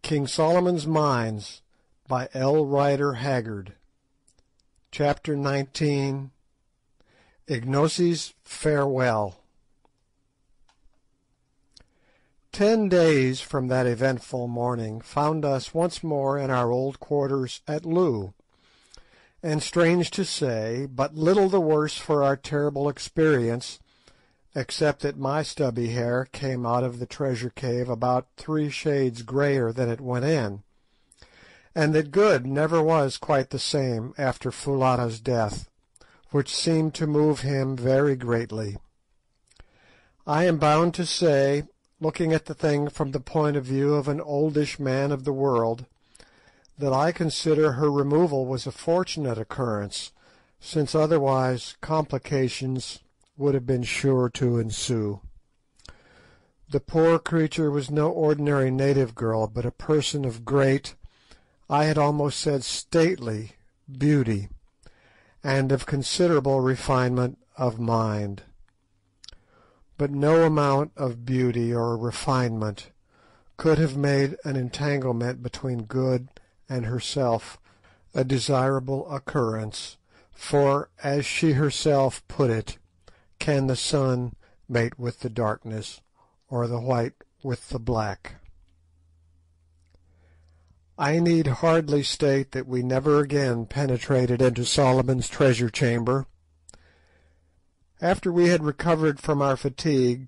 King Solomon's Mines by L. Rider Haggard. Chapter 19. Ignosi's Farewell. 10 days from that eventful morning found us once more in our old quarters at Loo, and strange to say, but little the worse for our terrible experience, except that my stubby hair came out of the treasure cave about 3 shades greyer than it went in, and that Good never was quite the same after Foulata's death, which seemed to move him very greatly. I am bound to say, looking at the thing from the point of view of an oldish man of the world, that I consider her removal was a fortunate occurrence, since otherwise complications would have been sure to ensue. The poor creature was no ordinary native girl, but a person of great, I had almost said stately, beauty, and of considerable refinement of mind. But no amount of beauty or refinement could have made an entanglement between Good and herself a desirable occurrence, for, as she herself put it, can the sun mate with the darkness, or the white with the black? I need hardly state that we never again penetrated into Solomon's treasure chamber. After we had recovered from our fatigue,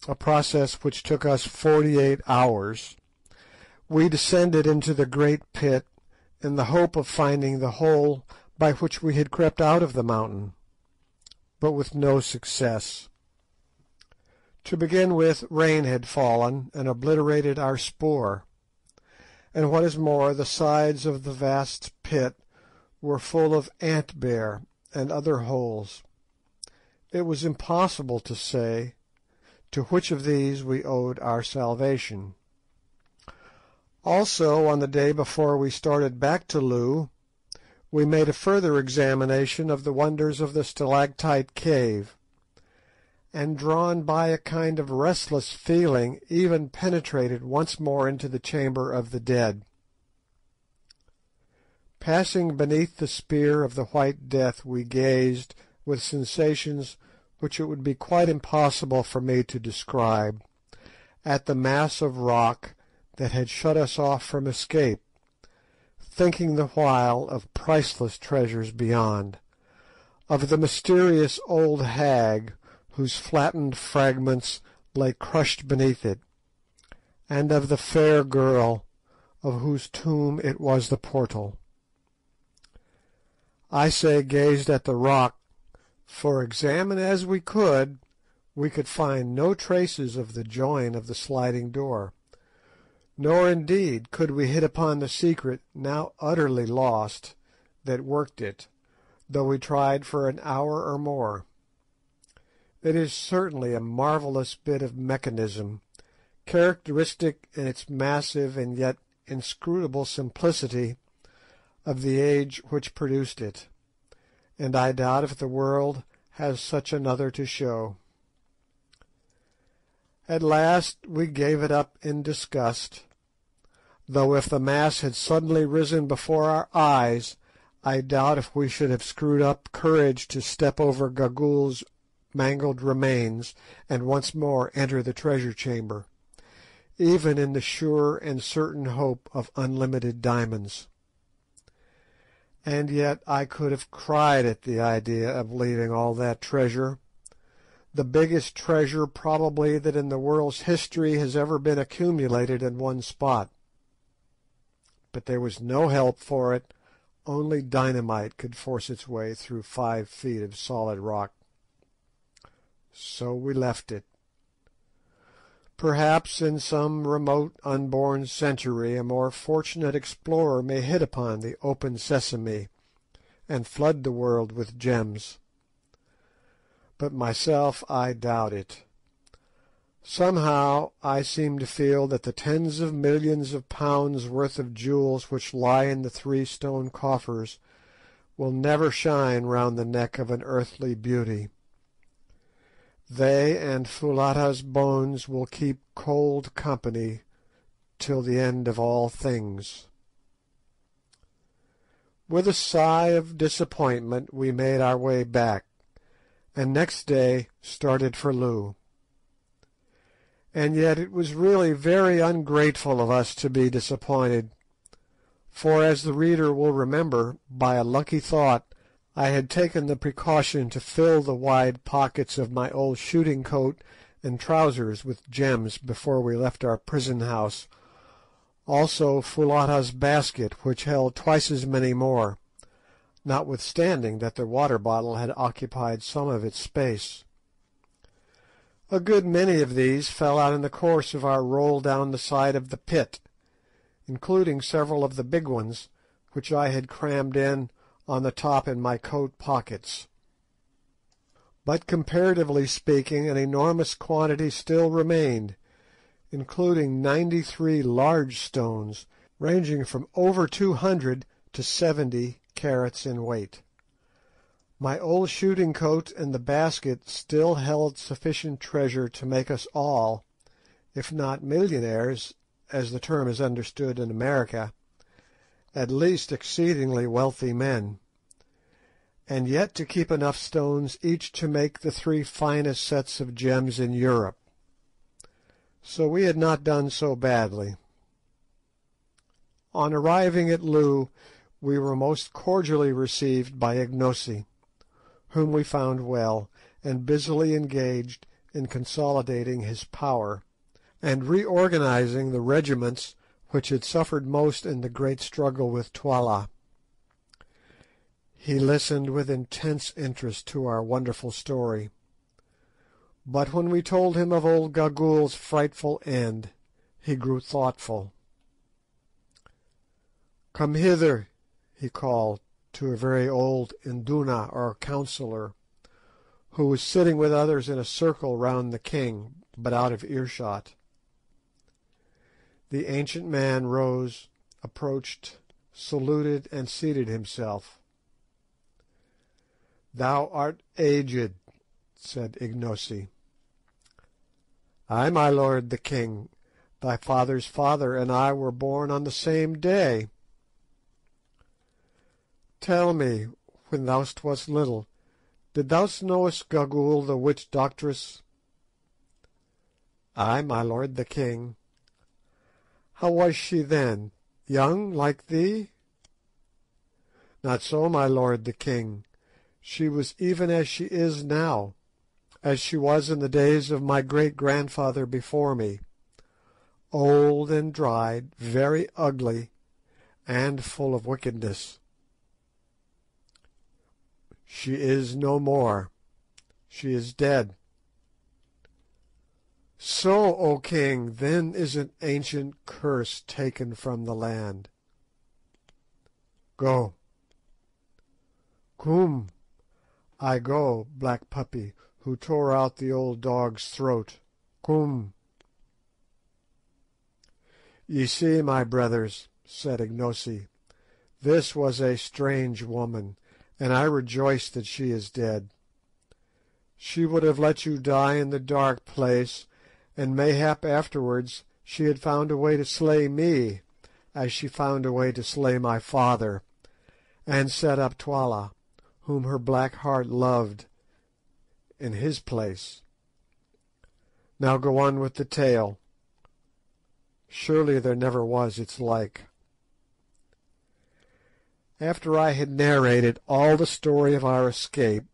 a process which took us 48 hours, we descended into the great pit in the hope of finding the hole by which we had crept out of the mountain, but with no success. To begin with, rain had fallen and obliterated our spoor, and what is more, the sides of the vast pit were full of ant bear and other holes. It was impossible to say to which of these we owed our salvation. Also, on the day before we started back to Loo, we made a further examination of the wonders of the stalactite cave, and drawn by a kind of restless feeling, even penetrated once more into the chamber of the dead. Passing beneath the spear of the White Death, we gazed with sensations which it would be quite impossible for me to describe, at the mass of rock that had shut us off from escape, thinking the while of priceless treasures beyond, of the mysterious old hag whose flattened fragments lay crushed beneath it, and of the fair girl of whose tomb it was the portal. I say gazed at the rock, for examine as we could find no traces of the join of the sliding door, nor indeed could we hit upon the secret, now utterly lost, that worked it, though we tried for an hour or more. It is certainly a marvellous bit of mechanism, characteristic in its massive and yet inscrutable simplicity of the age which produced it, and I doubt if the world has such another to show. At last we gave it up in disgust, though if the mass had suddenly risen before our eyes, I doubt if we should have screwed up courage to step over Gagool's mangled remains and once more enter the treasure chamber, even in the sure and certain hope of unlimited diamonds. And yet I could have cried at the idea of leaving all that treasure, the biggest treasure probably that in the world's history has ever been accumulated in one spot. But there was no help for it, only dynamite could force its way through 5 feet of solid rock. So we left it. Perhaps in some remote unborn century a more fortunate explorer may hit upon the open sesame and flood the world with gems. But myself, I doubt it. Somehow I seem to feel that the tens of millions of pounds worth of jewels which lie in the 3 stone coffers will never shine round the neck of an earthly beauty. They and Foulata's bones will keep cold company till the end of all things. With a sigh of disappointment we made our way back, and next day started for Loo. And yet it was really very ungrateful of us to be disappointed, for, as the reader will remember, by a lucky thought I had taken the precaution to fill the wide pockets of my old shooting coat and trousers with gems before we left our prison house, also Foulata's basket, which held twice as many more, notwithstanding that the water bottle had occupied some of its space. A good many of these fell out in the course of our roll down the side of the pit, including several of the big ones, which I had crammed in on the top in my coat pockets. But comparatively speaking, an enormous quantity still remained, including 93 large stones, ranging from over 200 to 70 carats in weight. My old shooting coat and the basket still held sufficient treasure to make us all, if not millionaires, as the term is understood in America, at least exceedingly wealthy men, and yet to keep enough stones each to make the 3 finest sets of gems in Europe. So we had not done so badly. On arriving at Loo, we were most cordially received by Ignosi, whom we found well, and busily engaged in consolidating his power, and reorganizing the regiments which had suffered most in the great struggle with Twala. He listened with intense interest to our wonderful story, but when we told him of old Gagool's frightful end, he grew thoughtful. "Come hither," he called to a very old Induna, or councillor, who was sitting with others in a circle round the king, but out of earshot. The ancient man rose, approached, saluted, and seated himself. "Thou art aged," said Ignosi. "Ay, my lord the king. Thy father's father and I were born on the same day. Tell me, when thou wast little, did thou know Gagool the witch doctress?" "Ay, my lord the king." "How was she then? Young, like thee?" "Not so, my lord the king. She was even as she is now, as she was in the days of my great-grandfather before me, old and dried, very ugly, and full of wickedness." "She is no more. She is dead." "So, O king, then is an ancient curse taken from the land. Go." "Koom, I go, Black Puppy, who tore out the old dog's throat. Koom." "Ye see, my brothers," said Ignosi, "this was a strange woman, and I rejoice that she is dead. She would have let you die in the dark place, and mayhap afterwards she had found a way to slay me, as she found a way to slay my father, and set up Twala, whom her black heart loved, in his place. Now go on with the tale. Surely there never was its like." After I had narrated all the story of our escape,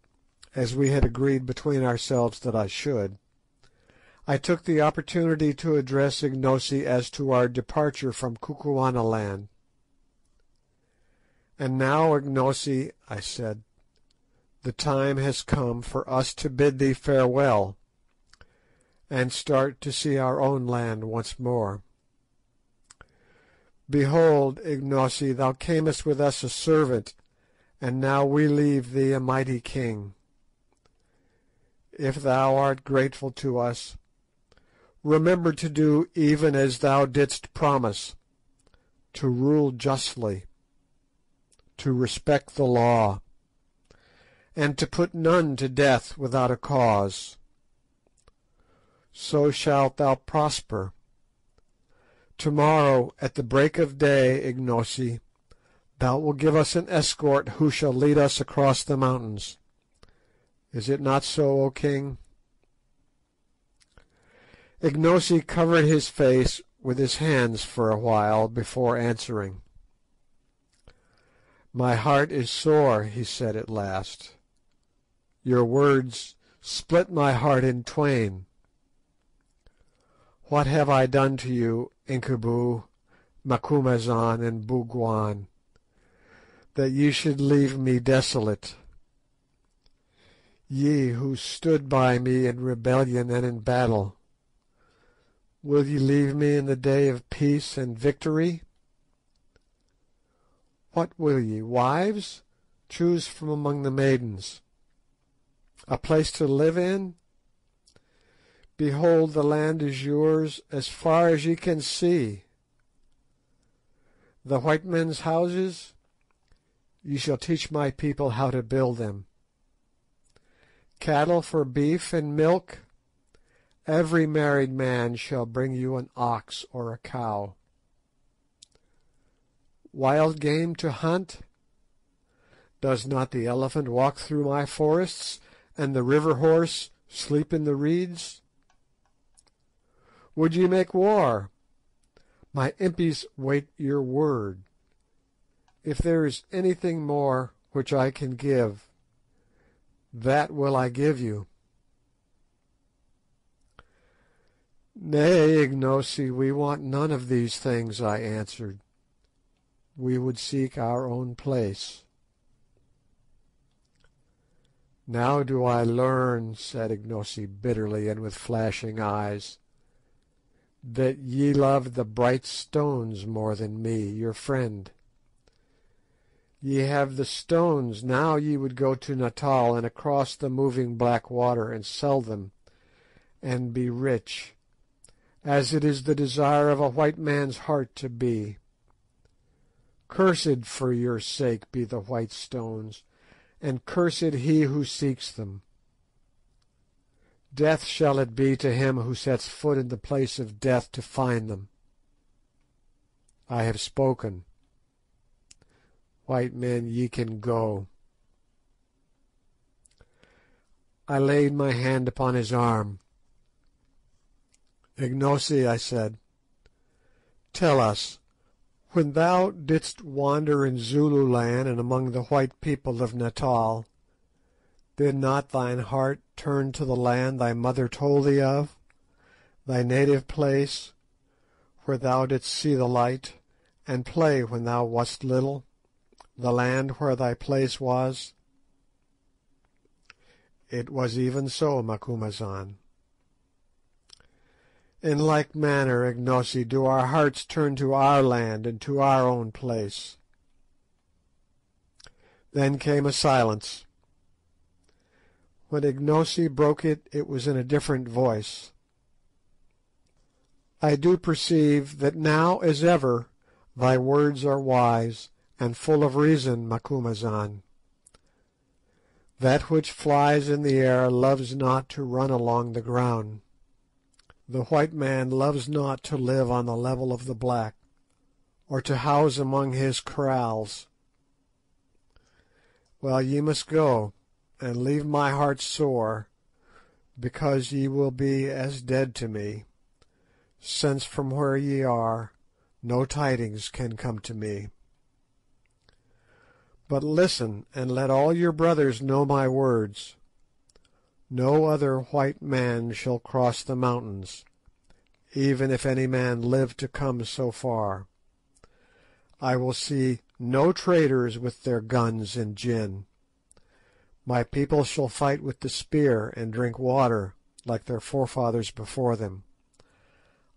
as we had agreed between ourselves that I should, I took the opportunity to address Ignosi as to our departure from Kukuanaland. "And now, Ignosi," I said, "the time has come for us to bid thee farewell, and start to see our own land once more. Behold, Ignosi, thou camest with us a servant, and now we leave thee a mighty king. If thou art grateful to us, remember to do even as thou didst promise, to rule justly, to respect the law, and to put none to death without a cause. So shalt thou prosper. Tomorrow, at the break of day, Ignosi, thou wilt give us an escort who shall lead us across the mountains. Is it not so, O king?" Ignosi covered his face with his hands for a while before answering. "My heart is sore," he said at last. "Your words split my heart in twain. What have I done to you, Incubu, Macumazahn, and Bougwan, that ye should leave me desolate? Ye who stood by me in rebellion and in battle, will ye leave me in the day of peace and victory? What will ye, wives? Choose from among the maidens. A place to live in? Behold, the land is yours as far as ye can see. The white men's houses? Ye shall teach my people how to build them. Cattle for beef and milk? Every married man shall bring you an ox or a cow. Wild game to hunt? Does not the elephant walk through my forests, and the river horse sleep in the reeds? Would ye make war? My impis wait your word. If there is anything more which I can give, that will I give you." "Nay, Ignosi, we want none of these things," I answered. "We would seek our own place." "Now do I learn," said Ignosi bitterly and with flashing eyes, "that ye love the bright stones more than me, your friend. Ye have the stones, now ye would go to Natal and across the moving black water and sell them, and be rich, as it is the desire of a white man's heart to be. Cursed for your sake be the white stones, and cursed he who seeks them. Death shall it be to him who sets foot in the place of death to find them. I have spoken. White men, ye can go." I laid my hand upon his arm. "Ignosi," I said, "tell us, when thou didst wander in Zululand and among the white people of Natal, did not thine heart turn to the land thy mother told thee of, thy native place, where thou didst see the light, and play when thou wast little, the land where thy place was?" "It was even so, Macumazahn." "In like manner, Ignosi, do our hearts turn to our land and to our own place." Then came a silence. When Ignosi broke it, it was in a different voice. "I do perceive that now as ever thy words are wise and full of reason, Macumazahn. That which flies in the air loves not to run along the ground. The white man loves not to live on the level of the black, or to house among his kraals. Well, ye must go, and leave my heart sore, because ye will be as dead to me, since from where ye are no tidings can come to me. But listen, and let all your brothers know my words. No other white man shall cross the mountains, even if any man live to come so far. I will see no traders with their guns and gin. My people shall fight with the spear and drink water like their forefathers before them.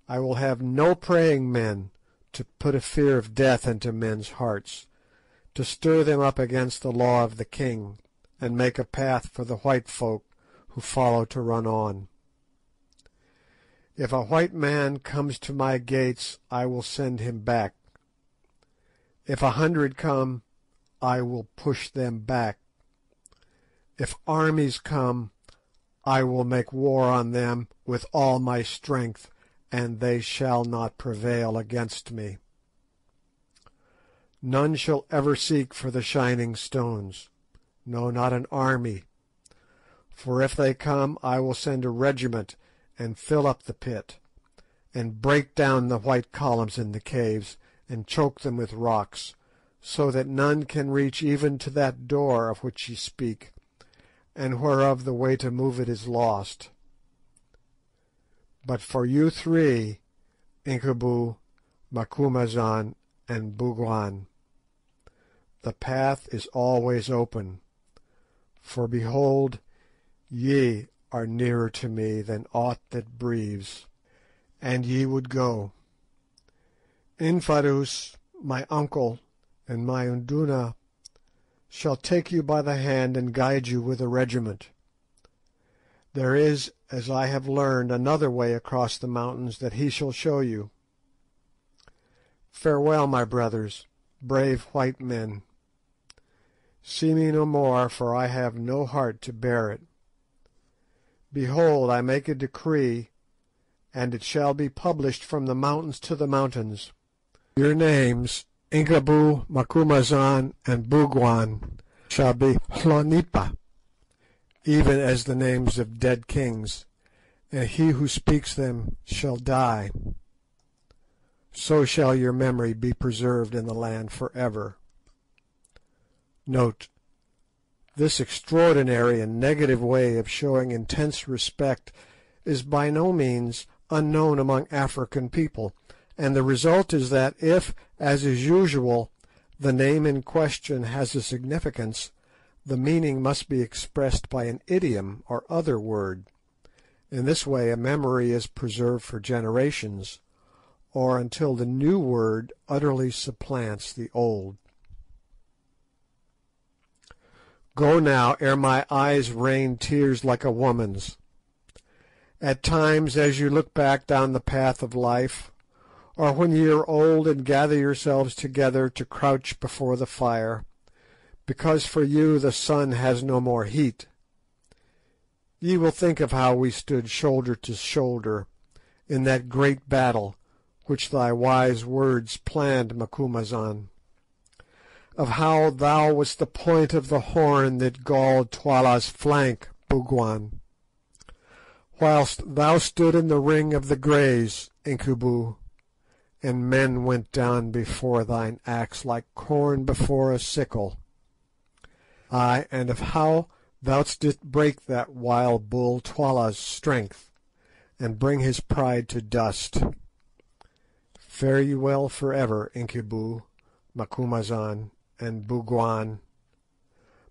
I will have no praying men to put a fear of death into men's hearts, to stir them up against the law of the king, and make a path for the white folk who follow to run on. If a white man comes to my gates, I will send him back. If 100 come, I will push them back. If armies come, I will make war on them with all my strength, and they shall not prevail against me. None shall ever seek for the shining stones, no, not an army, for if they come I will send a regiment and fill up the pit, and break down the white columns in the caves, and choke them with rocks, so that none can reach even to that door of which ye speak, and whereof the way to move it is lost. But for you three, Incubu, Macumazahn, and Bougwan, the path is always open, for behold, ye are nearer to me than aught that breathes, and ye would go. Infadoos, my uncle, and my Induna shall take you by the hand and guide you with a regiment. There is, as I have learned, another way across the mountains that he shall show you. Farewell, my brothers, brave white men. See me no more, for I have no heart to bear it. Behold, I make a decree, and it shall be published from the mountains to the mountains. Your names, Incubu, Macumazahn, and Bougwan, shall be Hlonipa, even as the names of dead kings, and he who speaks them shall die. So shall your memory be preserved in the land for ever. Note: this extraordinary and negative way of showing intense respect is by no means unknown among African people, and the result is that if, as is usual, the name in question has a significance, the meaning must be expressed by an idiom or other word. In this way a memory is preserved for generations, or until the new word utterly supplants the old. Go now, ere my eyes rain tears like a woman's. At times, as you look back down the path of life, or when ye are old and gather yourselves together to crouch before the fire, because for you the sun has no more heat, ye will think of how we stood shoulder to shoulder in that great battle which thy wise words planned, Macumazahn, of how thou wast the point of the horn that galled Twala's flank, Bougwan, whilst thou stood in the ring of the Greys, Incubu, and men went down before thine axe like corn before a sickle. Ay, and of how thou didst break that wild bull Twala's strength, and bring his pride to dust. Fare ye well for ever, Incubu, Macumazahn, and Bougwan,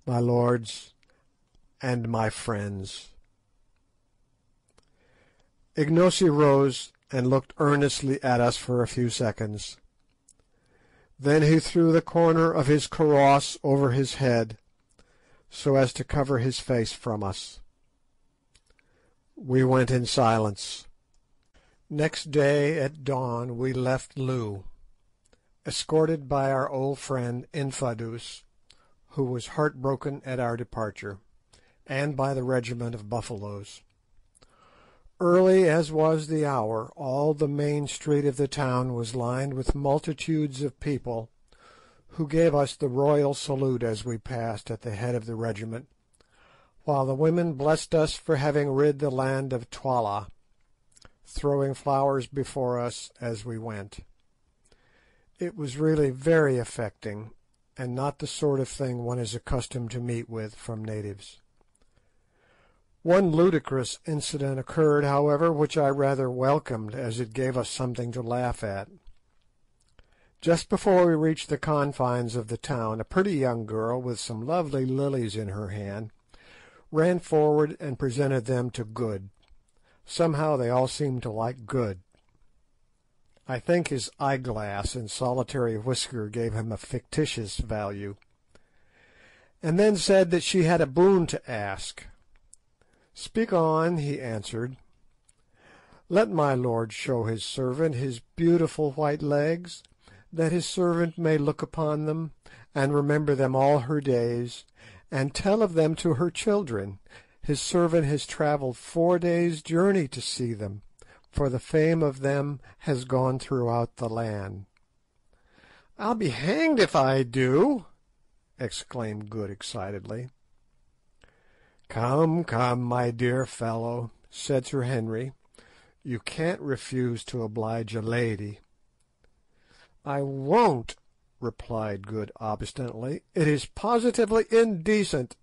my lords and my friends. Ignosi rose and looked earnestly at us for a few seconds. Then he threw the corner of his kaross over his head, so as to cover his face from us. We went in silence. Next day at dawn we left Loo, escorted by our old friend Infadoos, who was heartbroken at our departure, and by the regiment of buffaloes. Early as was the hour, all the main street of the town was lined with multitudes of people, who gave us the royal salute as we passed at the head of the regiment, while the women blessed us for having rid the land of Twala, throwing flowers before us as we went. It was really very affecting, and not the sort of thing one is accustomed to meet with from natives. One ludicrous incident occurred, however, which I rather welcomed, as it gave us something to laugh at. Just before we reached the confines of the town, a pretty young girl, with some lovely lilies in her hand, ran forward and presented them to Good. Somehow they all seemed to like Good. I think his eyeglass and solitary whisker gave him a fictitious value, and then said that she had a boon to ask. "Speak on," he answered. "Let my lord show his servant his beautiful white legs, that his servant may look upon them, and remember them all her days, and tell of them to her children. His servant has travelled 4 days' journey to see them, for the fame of them has gone throughout the land." "I'll be hanged if I do!" exclaimed Good excitedly. "Come, come, my dear fellow," said Sir Henry, "you can't refuse to oblige a lady." "I won't," replied Good obstinately. "It is positively indecent."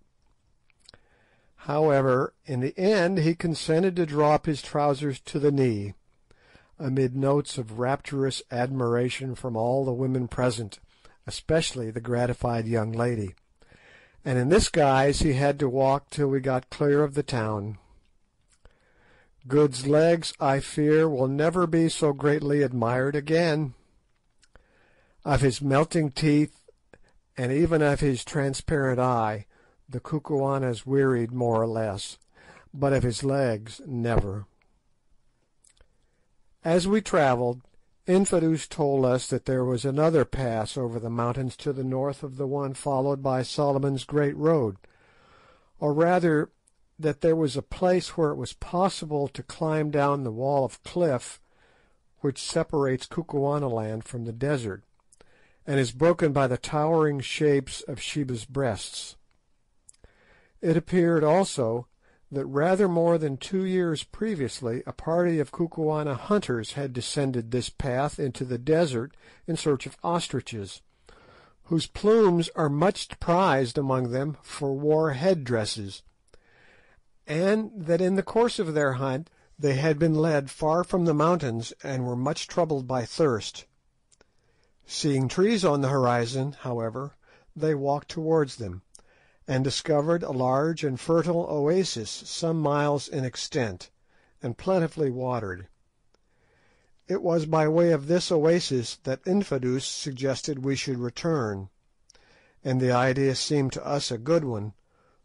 However, in the end he consented to draw up his trousers to the knee, amid notes of rapturous admiration from all the women present, especially the gratified young lady, and in this guise he had to walk till we got clear of the town. Good's legs, I fear, will never be so greatly admired again. Of his melting teeth, and even of his transparent eye, the Kukuanas wearied more or less, but of his legs never. As we travelled, Infadoos told us that there was another pass over the mountains to the north of the one followed by Solomon's Great Road, or rather that there was a place where it was possible to climb down the wall of cliff which separates Kukuanaland from the desert, and is broken by the towering shapes of Sheba's Breasts. It appeared also that rather more than 2 years previously a party of Kukuana hunters had descended this path into the desert in search of ostriches, whose plumes are much prized among them for war head-dresses, and that in the course of their hunt they had been led far from the mountains and were much troubled by thirst. Seeing trees on the horizon, however, they walked towards them, and discovered a large and fertile oasis some miles in extent, and plentifully watered. It was by way of this oasis that Infadoos suggested we should return, and the idea seemed to us a good one,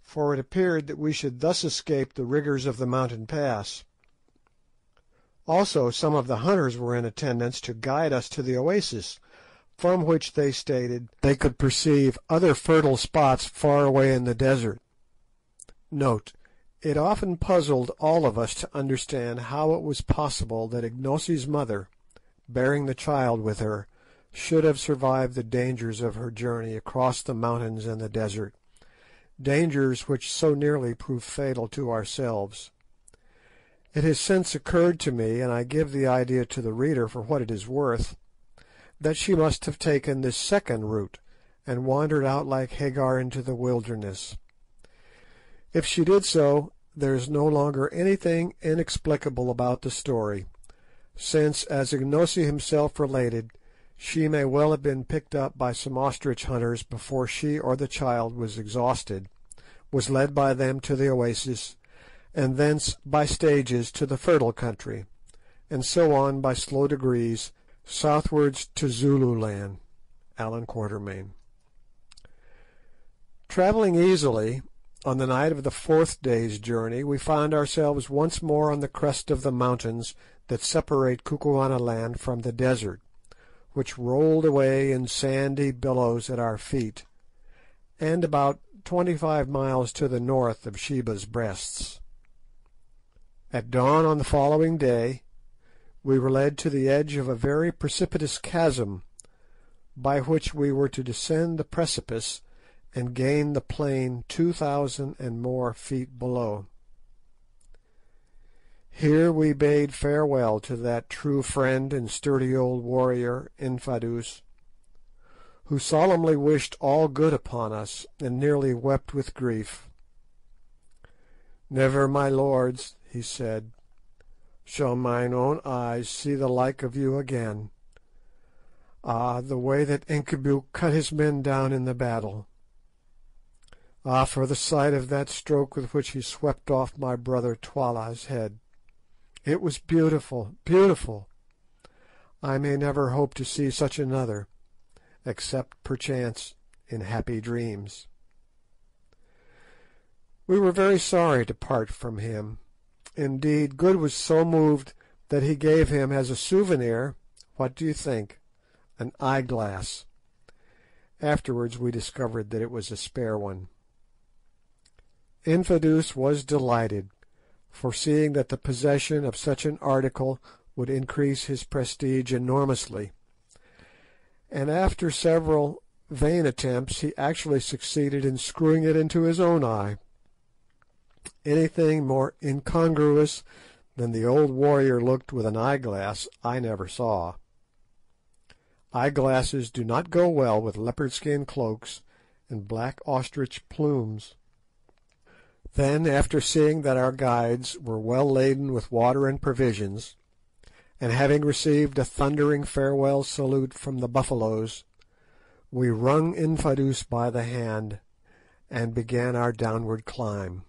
for it appeared that we should thus escape the rigours of the mountain pass. Also some of the hunters were in attendance to guide us to the oasis, from which they stated they could perceive other fertile spots far away in the desert. Note: it often puzzled all of us to understand how it was possible that Ignosi's mother, bearing the child with her, should have survived the dangers of her journey across the mountains and the desert, dangers which so nearly proved fatal to ourselves. It has since occurred to me, and I give the idea to the reader for what it is worth, that she must have taken this second route, and wandered out like Hagar into the wilderness. If she did so, there is no longer anything inexplicable about the story, since, as Ignosi himself related, she may well have been picked up by some ostrich hunters before she or the child was exhausted, was led by them to the oasis, and thence by stages to the fertile country, and so on by slow degrees southwards to Zululand. Allan Quatermain. Travelling easily, on the night of the 4th day's journey we found ourselves once more on the crest of the mountains that separate Kukuanaland from the desert, which rolled away in sandy billows at our feet, and about 25 miles to the north of Sheba's Breasts. At dawn on the following day we were led to the edge of a very precipitous chasm, by which we were to descend the precipice and gain the plain 2,000 and more feet below. Here we bade farewell to that true friend and sturdy old warrior, Infadoos, who solemnly wished all good upon us, and nearly wept with grief. "Never, my lords," he said, "shall mine own eyes see the like of you again. Ah, the way that Incubu cut his men down in the battle! Ah, for the sight of that stroke with which he swept off my brother Twala's head! It was beautiful, beautiful! I may never hope to see such another, except perchance in happy dreams." We were very sorry to part from him. Indeed, Good was so moved that he gave him as a souvenir, what do you think? An eyeglass. Afterwards we discovered that it was a spare one. Infadoos was delighted, foreseeing that the possession of such an article would increase his prestige enormously, and after several vain attempts he actually succeeded in screwing it into his own eye. Anything more incongruous than the old warrior looked with an eyeglass I never saw. Eyeglasses do not go well with leopard skin cloaks and black ostrich plumes. Then, after seeing that our guides were well laden with water and provisions, and having received a thundering farewell salute from the Buffaloes, we wrung Infadoos by the hand and began our downward climb.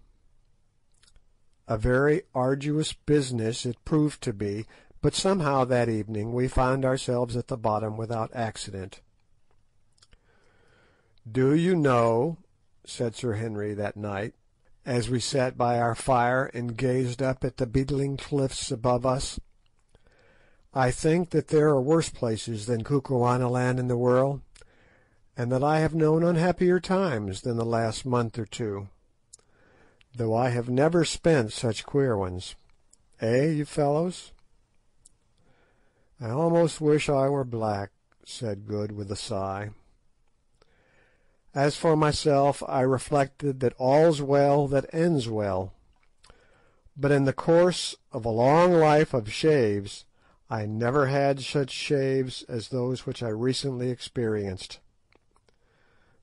A very arduous business it proved to be, but somehow that evening we found ourselves at the bottom without accident. "Do you know," said Sir Henry that night, as we sat by our fire and gazed up at the beetling cliffs above us, "I think that there are worse places than Kukuanaland in the world, and that I have known unhappier times than the last month or two, though I have never spent such queer ones. Eh, you fellows?" "I almost wish I were black," said Good with a sigh. As for myself, I reflected that all's well that ends well, but in the course of a long life of shaves I never had such shaves as those which I recently experienced.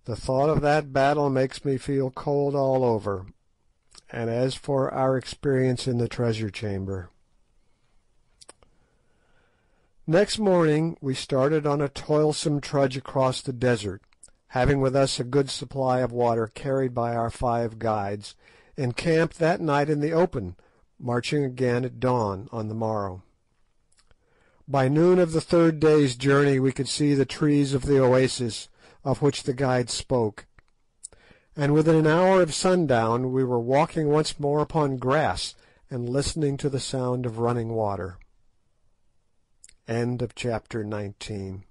The thought of that battle makes me feel cold all over, and as for our experience in the treasure chamber. Next morning we started on a toilsome trudge across the desert, having with us a good supply of water carried by our 5 guides, and camped that night in the open, marching again at dawn on the morrow. By noon of the 3rd day's journey we could see the trees of the oasis of which the guide spoke, and within an hour of sundown we were walking once more upon grass and listening to the sound of running water. End of chapter 19.